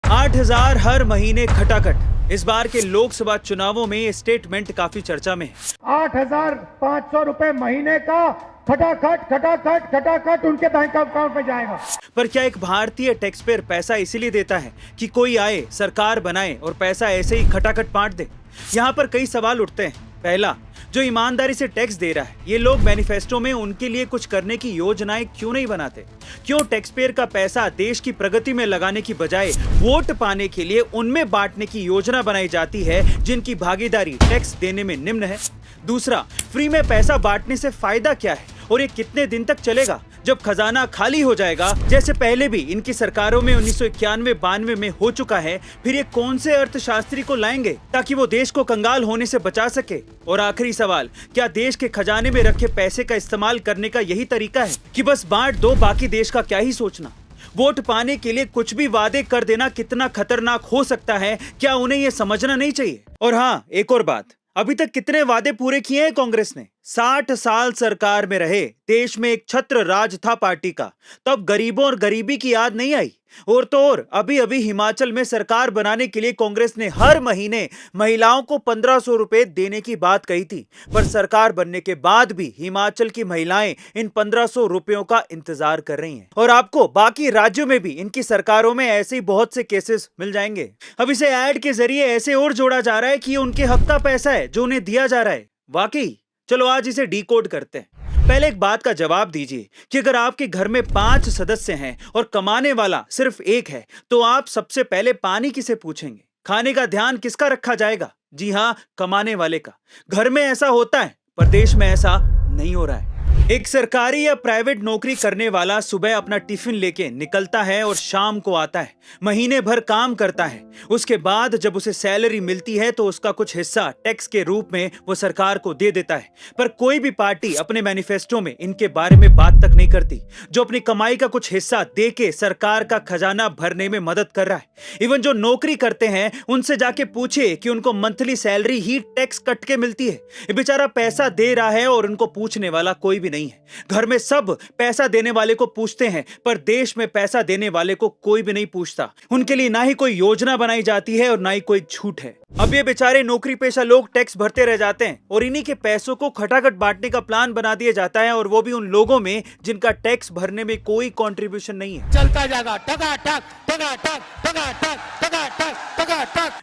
8,000 हर महीने खटाखट। इस बार के लोकसभा चुनावों में ये स्टेटमेंट काफी चर्चा में है। 8,500 रुपए महीने का खटाखट खटाखट खटाखट उनके बैंक अकाउंट में जाएगा। पर क्या एक भारतीय टैक्स पेयर पैसा इसीलिए देता है कि कोई आए, सरकार बनाए और पैसा ऐसे ही खटाखट बांट दे? यहाँ पर कई सवाल उठते हैं। पहला, जो ईमानदारी से टैक्स दे रहा है, ये लोग मैनिफेस्टो में उनके लिए कुछ करने की योजनाएं क्यों नहीं बनाते? क्यों टैक्स पेयर का पैसा देश की प्रगति में लगाने की बजाय वोट पाने के लिए उनमें बांटने की योजना बनाई जाती है जिनकी भागीदारी टैक्स देने में निम्न है? दूसरा, फ्री में पैसा बांटने से फायदा क्या है और ये कितने दिन तक चलेगा जब खजाना खाली हो जाएगा, जैसे पहले भी इनकी सरकारों में 1991-92 में हो चुका है? फिर ये कौन से अर्थशास्त्री को लाएंगे ताकि वो देश को कंगाल होने से बचा सके? और आखिरी सवाल, क्या देश के खजाने में रखे पैसे का इस्तेमाल करने का यही तरीका है कि बस बांट दो, बाकी देश का क्या ही सोचना? वोट पाने के लिए कुछ भी वादे कर देना कितना खतरनाक हो सकता है, क्या उन्हें यह समझना नहीं चाहिए? और हाँ, एक और बात, अभी तक कितने वादे पूरे किए हैं कांग्रेस ने? 60 साल सरकार में रहे, देश में एक छत्र राज था पार्टी का, तब गरीबों और गरीबी की याद नहीं आई। और तो और अभी अभी हिमाचल में सरकार बनाने के लिए कांग्रेस ने हर महीने महिलाओं को 1,500 रुपए देने की बात कही थी, पर सरकार बनने के बाद भी हिमाचल की महिलाएं इन 1,500 रुपयों का इंतजार कर रही हैं। और आपको बाकी राज्यों में भी इनकी सरकारों में ऐसे ही बहुत से केसेस मिल जाएंगे। अब इसे ऐड के जरिए ऐसे और जोड़ा जा रहा है कि ये उनके हक का पैसा है जो उन्हें दिया जा रहा है। वाकई? चलो आज इसे डिकोड करते हैं। पहले एक बात का जवाब दीजिए कि अगर आपके घर में 5 सदस्य हैं और कमाने वाला सिर्फ एक है, तो आप सबसे पहले पानी किसे पूछेंगे? खाने का ध्यान किसका रखा जाएगा? जी हाँ, कमाने वाले का। घर में ऐसा होता है, पर देश में ऐसा नहीं हो रहा है। एक सरकारी या प्राइवेट नौकरी करने वाला सुबह अपना टिफिन लेके निकलता है और शाम को आता है, महीने भर काम करता है। उसके बाद जब उसे सैलरी मिलती है तो उसका कुछ हिस्सा टैक्स के रूप में वो सरकार को दे देता है। पर कोई भी पार्टी अपने मैनिफेस्टो में इनके बारे में बात तक नहीं करती, जो अपनी कमाई का कुछ हिस्सा दे के सरकार का खजाना भरने में मदद कर रहा है। इवन जो नौकरी करते हैं उनसे जाके पूछिए कि उनको मंथली सैलरी ही टैक्स कट के मिलती है। ये बेचारा पैसा दे रहा है और उनको पूछने वाला कोई भी नहीं है। घर में सब पैसा देने वाले को पूछते हैं, पर देश में पैसा देने वाले को कोई भी नहीं पूछता। उनके लिए ना ही कोई योजना बनाई जाती है और ना ही कोई छूट है। अब ये बेचारे नौकरी पेशा लोग टैक्स भरते रह जाते हैं और इन्हीं के पैसों को खटाखट बांटने का प्लान बना दिया जाता है, और वो भी उन लोगों में जिनका टैक्स भरने में कोई कंट्रीब्यूशन नहीं है। चलता जाएगा टका टक।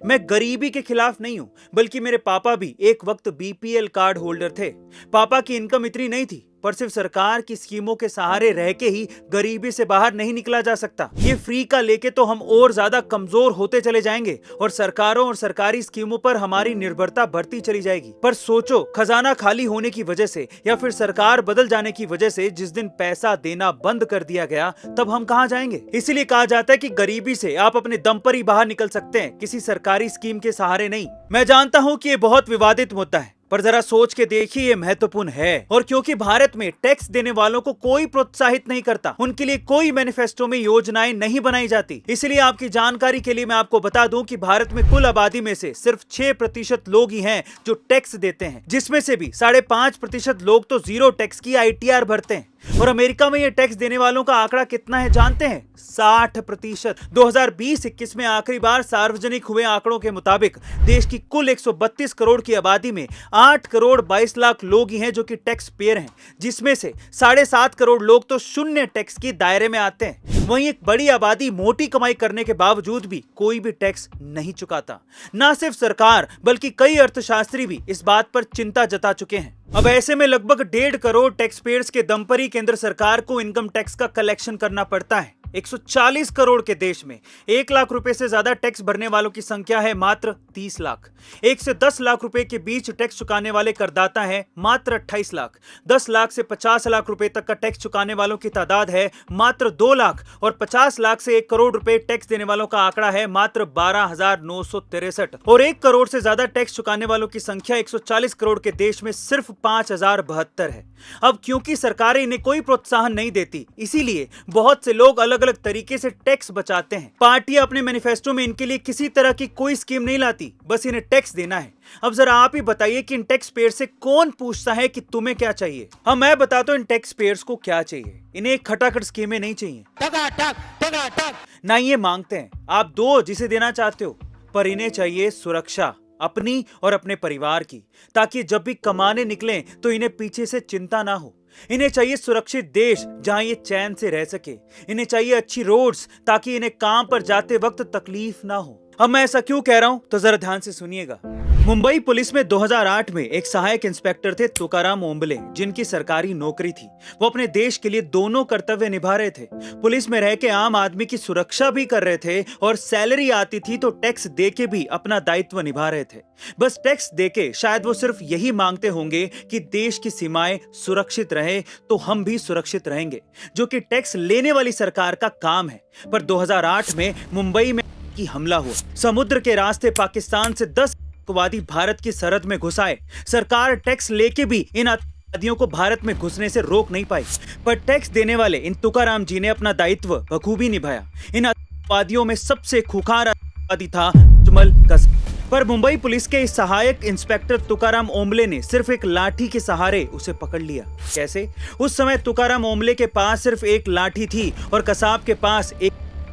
मैं गरीबी के खिलाफ नहीं हूं, बल्कि मेरे पापा भी एक वक्त बीपीएल कार्ड होल्डर थे। पापा की इनकम इतनी नहीं थी, पर सिर्फ सरकार की स्कीमों के सहारे रह के ही गरीबी से बाहर नहीं निकला जा सकता। ये फ्री का लेके तो हम और ज्यादा कमजोर होते चले जाएंगे और सरकारों और सरकारी स्कीमों पर हमारी निर्भरता बढ़ती चली जाएगी। पर सोचो, खजाना खाली होने की वजह से या फिर सरकार बदल जाने की वजह से जिस दिन पैसा देना बंद कर दिया गया, तब हम कहां जाएंगे? इसीलिए कहा जाता है कि गरीबी से आप अपने दम पर ही बाहर निकल सकते हैं, किसी सरकारी स्कीम के सहारे नहीं। मैं जानता हूं कि ये बहुत विवादित मुद्दा है, पर जरा सोच के देखिए, ये महत्वपूर्ण है। और क्योंकि भारत में टैक्स देने वालों को कोई प्रोत्साहित नहीं करता, उनके लिए कोई मैनिफेस्टो में योजनाएं नहीं बनाई जाती। इसलिए आपकी जानकारी के लिए मैं आपको बता दूं कि भारत में कुल आबादी में से सिर्फ 6% लोग ही हैं जो टैक्स देते हैं, जिसमें से भी 5.5% लोग तो जीरो टैक्स की आईटीआर भरते हैं। और अमेरिका में ये टैक्स देने वालों का आंकड़ा कितना है जानते हैं? 60%। 2020-21 में आखिरी बार सार्वजनिक हुए आंकड़ों के मुताबिक देश की कुल 132 करोड़ की आबादी में 8 करोड़ 22 लाख लोग ही हैं जो कि टैक्स पेयर हैं, जिसमें से 7.5 करोड़ लोग तो शून्य टैक्स के दायरे में आते हैं। वहीं एक बड़ी आबादी मोटी कमाई करने के बावजूद भी कोई भी टैक्स नहीं चुकाता। ना सिर्फ सरकार, बल्कि कई अर्थशास्त्री भी इस बात पर चिंता जता चुके हैं। अब ऐसे में लगभग 1.5 करोड़ टैक्स पेयर्स के दम पर ही केंद्र सरकार को इनकम टैक्स का कलेक्शन करना पड़ता है। 140 करोड़ के देश में 1 लाख रुपए से ज्यादा टैक्स भरने वालों की संख्या है मात्र 30 लाख। 1 से 10 लाख रुपए के बीच टैक्स चुकाने वाले करदाता है मात्र 28 लाख। 10 लाख से 50 लाख रुपए तक का टैक्स चुकाने वालों की तादाद है मात्र 2 लाख और 50 लाख से 1 करोड़ रुपए टैक्स देने वालों का आंकड़ा है मात्र 12,963। और 1 करोड़ से ज्यादा टैक्स चुकाने वालों की संख्या 140 करोड़ के देश में सिर्फ 5,072 है। अब क्योंकि सरकारें इन्हें कोई प्रोत्साहन नहीं देती, इसीलिए बहुत से लोग अलग अलग तरीके से टैक्स बचाते हैं। पार्टियां अपने मैनिफेस्टो में इनके लिए किसी तरह की कोई स्कीम नहीं लाती, बस इन्हें टैक्स देना है। अब जरा आप ही बताइए कि इन टैक्स पेयर से कौन पूछता है कि तुम्हें क्या चाहिए। हाँ, मैं बताता हूँ इन टैक्स पेयर्स को क्या चाहिए। इन्हें खटाखट स्कीमें नहीं चाहिए, ना ये मांगते हैं आप दो जिसे देना चाहते हो, पर इन्हें चाहिए सुरक्षा अपनी और अपने परिवार की, ताकि जब भी कमाने निकलें तो इन्हें पीछे से चिंता ना हो। इन्हें चाहिए सुरक्षित देश जहां ये चैन से रह सके। इन्हें चाहिए अच्छी रोड्स ताकि इन्हें काम पर जाते वक्त तकलीफ ना हो। अब मैं ऐसा क्यों कह रहा हूं तो जरा ध्यान से सुनिएगा। मुंबई पुलिस में 2008 में एक सहायक इंस्पेक्टर थे तुकाराम ओंबले, जिनकी सरकारी नौकरी थी। वो अपने देश के लिए दोनों कर्तव्य निभा रहे थे। पुलिस में रह के आम आदमी की सुरक्षा भी कर रहे थे और सैलरी आती थी तो टैक्स देके भी अपना दायित्व निभा रहे थे। बस टैक्स देके शायद वो सिर्फ यही मांगते होंगे कि देश की सीमाएं सुरक्षित रहे तो हम भी सुरक्षित रहेंगे, जो कि टैक्स लेने वाली सरकार का काम है। पर 2008 में मुंबई में की हमला हुआ। समुद्र के रास्ते पाकिस्तान से 10 आतंकवादी भारत की सरहद में घुस आए। सरकार टैक्स लेके भी इन आतंकवादियों को भारत में घुसने से रोक नहीं पाई, पर टैक्स देने वाले इन तुकाराम जी ने अपना दायित्व बखूबी निभाया। इन आतंकवादियों में सबसे खुखार आतंकवादी था अजमल कसाब। पर मुंबई पुलिस के सहायक इंस्पेक्टर तुकाराम ओंबले ने सिर्फ एक लाठी के सहारे उसे पकड़ लिया। कैसे? उस समय तुकाराम ओंबले के पास सिर्फ एक लाठी थी और कसाब के पास एक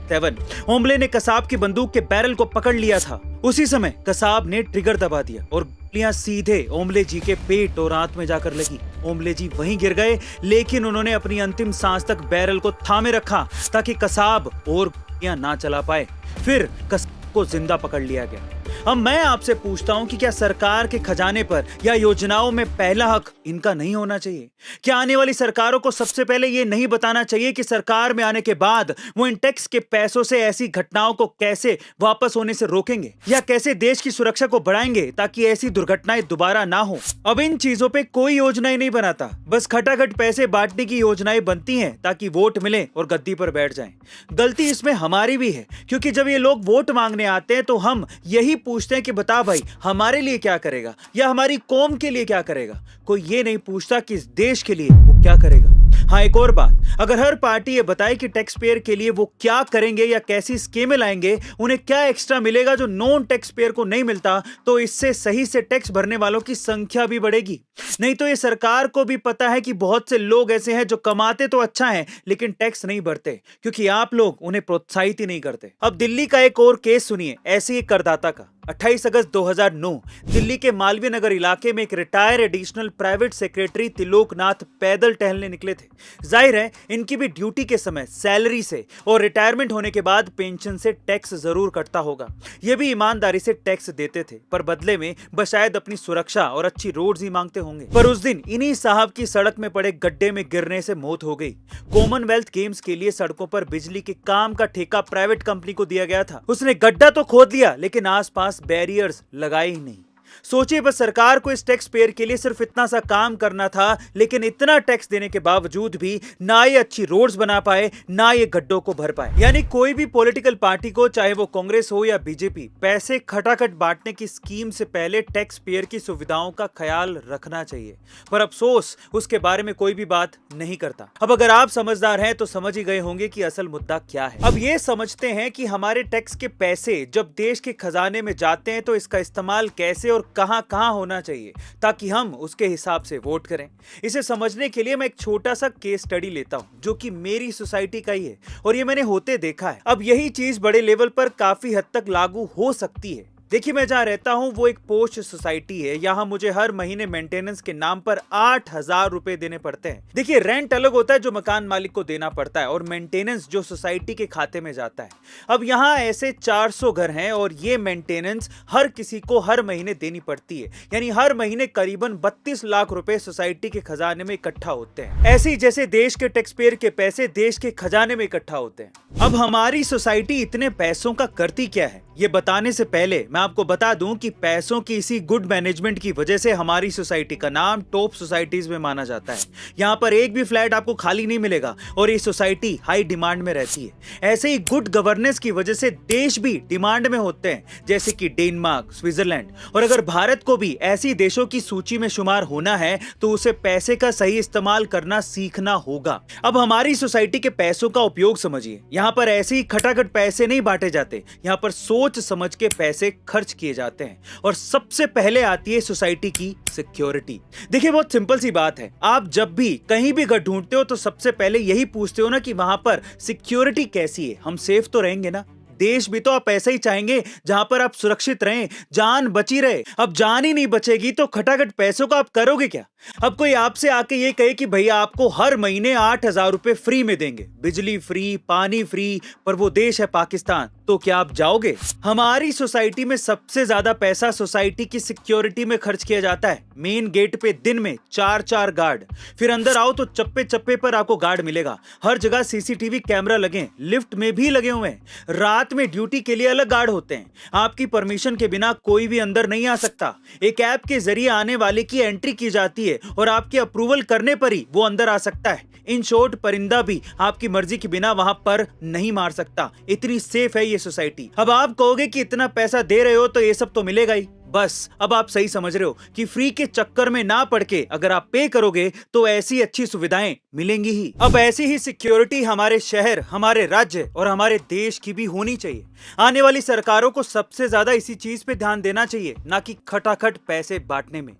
7। ओंबले ने कसाब की बंदूक के बैरल को पकड़ लिया था। उसी समय कसाब ने ट्रिगर दबा दिया और गोलियां सीधे ओंबले जी के पेट और आंत में जाकर लगी। ओंबले जी वहीं गिर गए, लेकिन उन्होंने अपनी अंतिम सांस तक बैरल को थामे रखा ताकि कसाब और गोलियां ना चला पाए। फिर कसाब को जिंदा पकड़ लिया गया। अब मैं आपसे पूछता हूं कि क्या सरकार के खजाने पर या योजनाओं में पहला हक इनका नहीं होना चाहिए? क्या आने वाली सरकारों को सबसे पहले ये नहीं बताना चाहिए कि सरकार में आने के बाद वो इन टैक्स के पैसों से ऐसी घटनाओं को कैसे वापस होने से रोकेंगे या कैसे देश की सुरक्षा को बढ़ाएंगे ताकि ऐसी दुर्घटनाएं दोबारा ना हो? अब इन चीजों पे कोई योजनाएं नहीं बनाता, बस खटाखट पैसे बांटने की योजनाएं बनती हैं ताकि वोट मिले और गद्दी पर बैठ जाएं। गलती इसमें हमारी भी है, क्योंकि जब ये लोग वोट मांगने आते हैं तो हम यही पूछते हैं कि बता भाई हमारे लिए क्या करेगा या हमारी कौम के लिए क्या करेगा। कोई ये नहीं पूछता कि इस देश के लिए वो क्या करेगा। हाँ, एक और बात, अगर हर पार्टी ये बताए कि टैक्स पेयर के लिए वो क्या करेंगे या कैसी स्कीमें लाएंगे, उन्हें क्या एक्स्ट्रा मिलेगा जो नॉन टैक्स पेयर को नहीं मिलता, तो इससे सही से टैक्स भरने वालों की संख्या भी बढ़ेगी। नहीं तो ये सरकार को भी पता है कि बहुत से लोग ऐसे हैं जो कमाते तो अच्छा है लेकिन टैक्स नहीं भरते, क्योंकि आप लोग उन्हें प्रोत्साहित ही नहीं करते। अब दिल्ली का एक और केस सुनिए ऐसे ही करदाता का। 28 अगस्त 2009 दिल्ली के मालवीय नगर इलाके में एक retire additional private secretary Triloknath पैदल टहलने निकले थे। जाहिर है इनकी भी ड्यूटी के समय सैलरी से और रिटायरमेंट होने के बाद पेंशन से टैक्स जरूर कटता होगा। ये भी ईमानदारी से टैक्स देते थे, पर बदले में बस शायद अपनी सुरक्षा और अच्छी रोड्स ही मांगते होंगे। पर उस दिन इन्हीं साहब की सड़क में पड़े गड्ढे में गिरने से मौत हो गई। कॉमनवेल्थ गेम्स के लिए सड़कों पर बिजली के काम का ठेका प्राइवेट कंपनी को दिया गया था। उसने गड्ढा तो खोद लिया लेकिन आसपास बैरियर्स लगाए ही नहीं। सोचिए, बस सरकार को इस टैक्स पेयर के लिए सिर्फ इतना सा काम करना था, लेकिन इतना टैक्स देने के बावजूद भी ना ये अच्छी रोड्स बना पाए ना ये गड्ढों को भर पाए। यानी कोई भी पॉलिटिकल पार्टी को, चाहे वो कांग्रेस हो या बीजेपी, पैसे खटाखट बांटने की स्कीम से पहले टैक्स पेयर की सुविधाओं का ख्याल रखना चाहिए, पर अफसोस उसके बारे में कोई भी बात नहीं करता। अब अगर आप समझदार हैं तो समझ ही गए होंगे कि असल मुद्दा क्या है। अब ये समझते हैं कि हमारे टैक्स के पैसे जब देश के खजाने में जाते हैं तो इसका इस्तेमाल कैसे और कहां कहां होना चाहिए, ताकि हम उसके हिसाब से वोट करें। इसे समझने के लिए मैं एक छोटा सा केस स्टडी लेता हूं जो कि मेरी सोसाइटी का ही है और ये मैंने होते देखा है। अब यही चीज बड़े लेवल पर काफी हद तक लागू हो सकती है। देखिए, मैं जहां रहता हूं वो एक पोस्ट सोसाइटी है। यहां मुझे हर महीने मेंटेनेंस के नाम पर 8,000 रुपए देने पड़ते हैं। देखिए, रेंट अलग होता है जो मकान मालिक को देना पड़ता है और मेंटेनेंस जो सोसाइटी के खाते में जाता है। अब यहां ऐसे 400 घर हैं और ये मेंटेनेंस हर किसी को हर महीने देनी पड़ती है। यानी हर महीने करीबन 32 लाख रुपए सोसाइटी के खजाने में इकट्ठा होते हैं। ऐसे ही जैसे देश के टैक्स पेयर के पैसे देश के खजाने में इकट्ठा होते हैं। अब हमारी सोसाइटी इतने पैसों का करती क्या है, ये बताने से पहले मैं आपको बता दूं कि पैसों की इसी गुड मैनेजमेंट की वजह से हमारी सोसाइटी का नाम टॉप सोसाइटीज में माना जाता है। यहाँ पर एक भी फ्लैट आपको खाली नहीं मिलेगा और ये सोसाइटी हाई डिमांड में रहती है। ऐसे ही गुड गवर्नेंस की वजह से देश भी डिमांड में होते हैं, जैसे कि डेनमार्क, स्विट्जरलैंड। और अगर भारत को भी ऐसी देशों की सूची में शुमार होना है तो उसे पैसे का सही इस्तेमाल करना सीखना होगा। अब हमारी सोसाइटी के पैसों का उपयोग समझिए। यहाँ पर ऐसे ही खटाखट पैसे नहीं बांटे जाते, यहाँ पर सोच समझ के पैसे खर्च किए जाते हैं और सबसे पहले आती है सोसाइटी की सिक्योरिटी। देखिए बहुत सिंपल सी बात है, आप जब भी कहीं भी घर ढूंढते हो तो सबसे पहले यही पूछते हो ना कि वहां पर सिक्योरिटी कैसी है, हम सेफ तो रहेंगे ना। देश भी तो आप ऐसा ही चाहेंगे जहां पर आप सुरक्षित रहें, जान बची रहे। अब जान ही नहीं बचेगी तो खटाखट पैसों का आप करोगे क्या? अब कोई आपसे आके ये कहे कि भैया आपको हर महीने 8,000 रुपए फ्री में देंगे, बिजली फ्री, पानी फ्री, पर वो देश है पाकिस्तान, तो क्या आप जाओगे? हमारी सोसाइटी में सबसे ज्यादा पैसा सोसाइटी की सिक्योरिटी में खर्च किया जाता है। मेन गेट पे दिन में 4-4 गार्ड, फिर अंदर आओ तो चप्पे चप्पे पर आपको गार्ड मिलेगा। हर जगह सीसीटीवी कैमरा लगे, लिफ्ट में भी लगे हुए हैं। रात में ड्यूटी के लिए अलग गार्ड होते हैं। आपकी परमिशन के बिना कोई भी अंदर नहीं आ सकता। एक ऐप के जरिए आने वाले की एंट्री की जाती है और आपके अप्रूवल करने पर ही वो अंदर आ सकता है। इन शॉर्ट, परिंदा भी आपकी मर्जी के बिना वहां पर नहीं मार सकता। इतनी सेफ है ये सोसाइटी। अब आप कहोगे कि इतना पैसा दे रहे हो तो ये सब तो मिलेगा ही। बस अब आप सही समझ रहे हो कि फ्री के चक्कर में ना पड़ के अगर आप पे करोगे तो ऐसी अच्छी सुविधाएं मिलेंगी ही। अब ऐसी ही सिक्योरिटी हमारे शहर, हमारे राज्य और हमारे देश की भी होनी चाहिए। आने वाली सरकारों को सबसे ज्यादा इसी चीज पे ध्यान देना चाहिए, ना कि खटाखट पैसे बांटने में।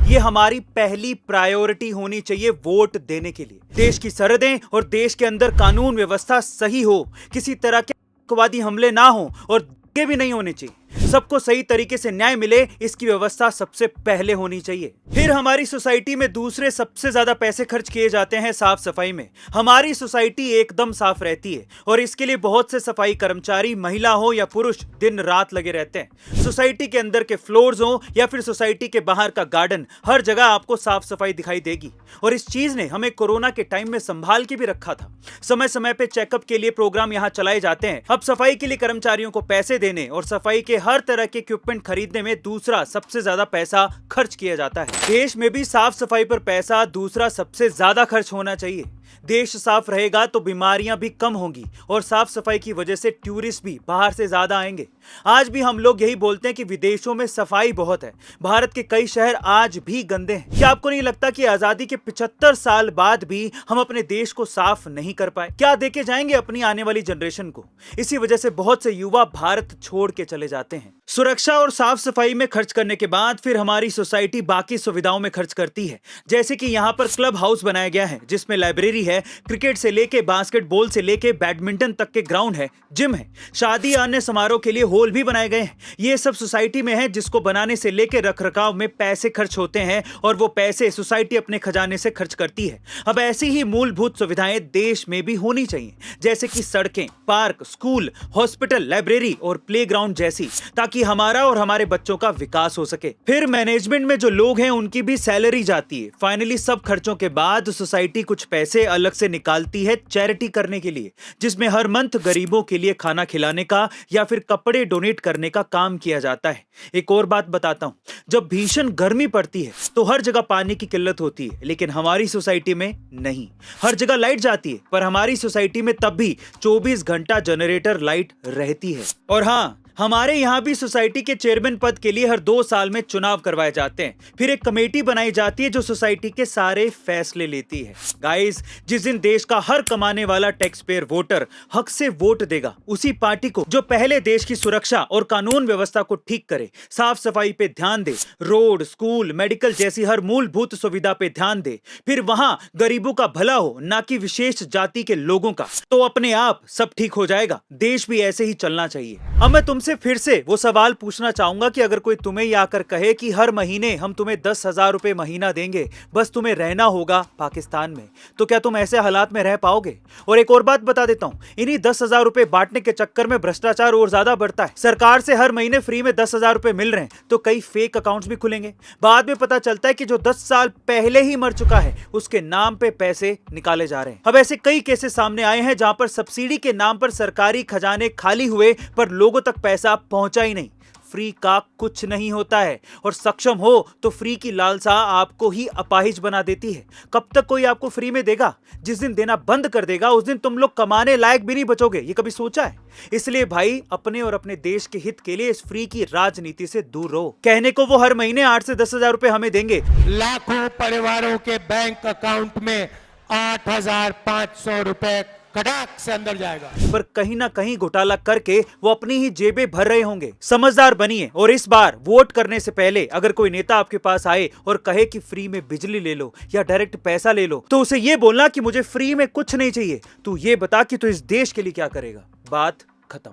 ये हमारी पहली प्रायोरिटी होनी चाहिए वोट देने के लिए। देश की सरहदें और देश के अंदर कानून व्यवस्था सही हो, किसी तरह के आतंकवादी हमले ना हो और के भी नहीं होने चाहिए। सबको सही तरीके से न्याय मिले, इसकी व्यवस्था सबसे पहले होनी चाहिए। फिर हमारी सोसाइटी में दूसरे सबसे ज्यादा पैसे खर्च किए जाते हैं साफ सफाई में। हमारी सोसाइटी एकदम साफ रहती है और इसके लिए बहुत से सफाई कर्मचारी, महिला हो या पुरुष, दिन रात लगे रहते हैं। सोसाइटी के अंदर के फ्लोर्स हो या फिर सोसाइटी के बाहर का गार्डन, हर जगह आपको साफ सफाई दिखाई देगी। और इस चीज ने हमें कोरोना के टाइम में संभाल के भी रखा था। समय समय पे चेकअप के लिए प्रोग्राम यहाँ चलाए जाते हैं। अब सफाई के लिए कर्मचारियों को पैसे देने और सफाई के हर तरह के इक्विपमेंट खरीदने में दूसरा सबसे ज्यादा पैसा खर्च किया जाता है। देश में भी साफ सफाई पर पैसा दूसरा सबसे ज्यादा खर्च होना चाहिए। देश साफ रहेगा तो बीमारियां भी कम होंगी और साफ सफाई की वजह से टूरिस्ट भी बाहर से ज्यादा आएंगे। आज भी हम लोग यही बोलते हैं कि विदेशों में सफाई बहुत है। भारत के कई शहर आज भी गंदे हैं। क्या आपको नहीं लगता कि आजादी के 75 साल बाद भी हम अपने देश को साफ नहीं कर पाए? क्या देके जाएंगे अपनी आने वाली जनरेशन को? इसी वजह से बहुत से युवा भारत छोड़ के चले जाते हैं। सुरक्षा और साफ सफाई में खर्च करने के बाद फिर हमारी सोसाइटी बाकी सुविधाओं में खर्च करती है। जैसे कि यहाँ पर क्लब हाउस बनाया गया है जिसमें लाइब्रेरी है, क्रिकेट से लेके बास्केटबॉल से लेके बैडमिंटन तक के ग्राउंड है, जिम है, शादी अन्य समारोह के लिए हॉल भी बनाए गए हैं। ये सब सोसाइटी में है जिसको बनाने से लेके रखरखाव में पैसे खर्च होते हैं और वो पैसे सोसाइटी अपने खजाने से खर्च करती है। अब ऐसी ही मूलभूत सुविधाएं देश में भी होनी चाहिए, जैसे कि सड़कें, पार्क, स्कूल, हॉस्पिटल, लाइब्रेरी और प्लेग्राउंड जैसी, ताकि हमारा और हमारे बच्चों का विकास हो सके। फिर मैनेजमेंट में जो लोग हैं उनकी भी सैलरी जाती है। फाइनली सब खर्चों के बाद सोसाइटी कुछ पैसे अलग से निकालती है चैरिटी करने के लिए, जिसमें हर मंथ गरीबों के लिए खाना खिलाने का या फिर कपड़े डोनेट करने का काम किया जाता है। एक और बात बताता हूं, जब भीषण गर्मी पड़ती है तो हर जगह पानी की किल्लत होती है, लेकिन हमारी सोसाइटी में नहीं। हर जगह लाइट जाती है पर हमारी सोसाइटी में तब भी 24 घंटा जनरेटर लाइट रहती है। और हाँ, हमारे यहाँ भी सोसाइटी के चेयरमैन पद के लिए हर 2 साल में चुनाव करवाए जाते हैं। फिर एक कमेटी बनाई जाती है जो सोसाइटी के सारे फैसले लेती है। गाइस, जिस दिन देश का हर कमाने वाला टैक्स पेयर वोटर हक से वोट देगा उसी पार्टी को जो पहले देश की सुरक्षा और कानून व्यवस्था को ठीक करे, साफ सफाई पे ध्यान दे, रोड, स्कूल, मेडिकल जैसी हर मूलभूत सुविधा पे ध्यान दे, फिर वहां गरीबों का भला हो, ना कि विशेष जाति के लोगों का, तो अपने आप सब ठीक हो जाएगा। देश भी ऐसे ही चलना चाहिए। अब मैं तुमसे फिर से वो सवाल पूछना चाहूंगा कि अगर कोई तुम्हें आकर कहे कि हर महीने हम तुम्हें 10,000 रुपए महीना देंगे, बस तुम्हें रहना होगा पाकिस्तान में, तो क्या तुम ऐसे हालात में रह पाओगे? और एक और बात बता देता हूं, इन्हीं 10,000 रुपए बांटने के चक्कर में भ्रष्टाचार और ज्यादा बढ़ता है। सरकार से हर महीने फ्री में 10,000 रुपए मिल रहे हैं तो कई फेक अकाउंट्स भी खुलेंगे। बाद में पता चलता है कि जो 10 साल पहले ही मर चुका है उसके नाम पे पैसे निकाले जा रहे हैं। अब ऐसे कई केसेस सामने आए हैं जहां पर सब्सिडी के नाम पर सरकारी खजाने खाली हुए पर लोगों तक पैसा पहुंचा ही नहीं। फ्री का कुछ नहीं होता है और सक्षम हो तो फ्री की लालसा आपको ही अपाहिज बना देती है। कब तक कोई आपको फ्री में देगा? जिस दिन देना बंद कर देगा उस दिन तुम लोग कमाने लायक भी नहीं बचोगे। ये कभी सोचा है? इसलिए भाई, अपने और अपने देश के हित के लिए इस फ्री की राजनीति से दूर रहो। कहने को वो हर महीने 8 से 10,000 रुपए हमें देंगे। लाखों परिवारों के बैंक अकाउंट में 8,500 रुपए खटाक से अंदर जाएगा। पर कहीं ना कहीं घोटाला करके वो अपनी ही जेबें भर रहे होंगे। समझदार बनिए और इस बार वोट करने से पहले अगर कोई नेता आपके पास आए और कहे कि फ्री में बिजली ले लो या डायरेक्ट पैसा ले लो, तो उसे ये बोलना कि मुझे फ्री में कुछ नहीं चाहिए, तू ये बता कि तू इस देश के लिए क्या करेगा। बात खत्म।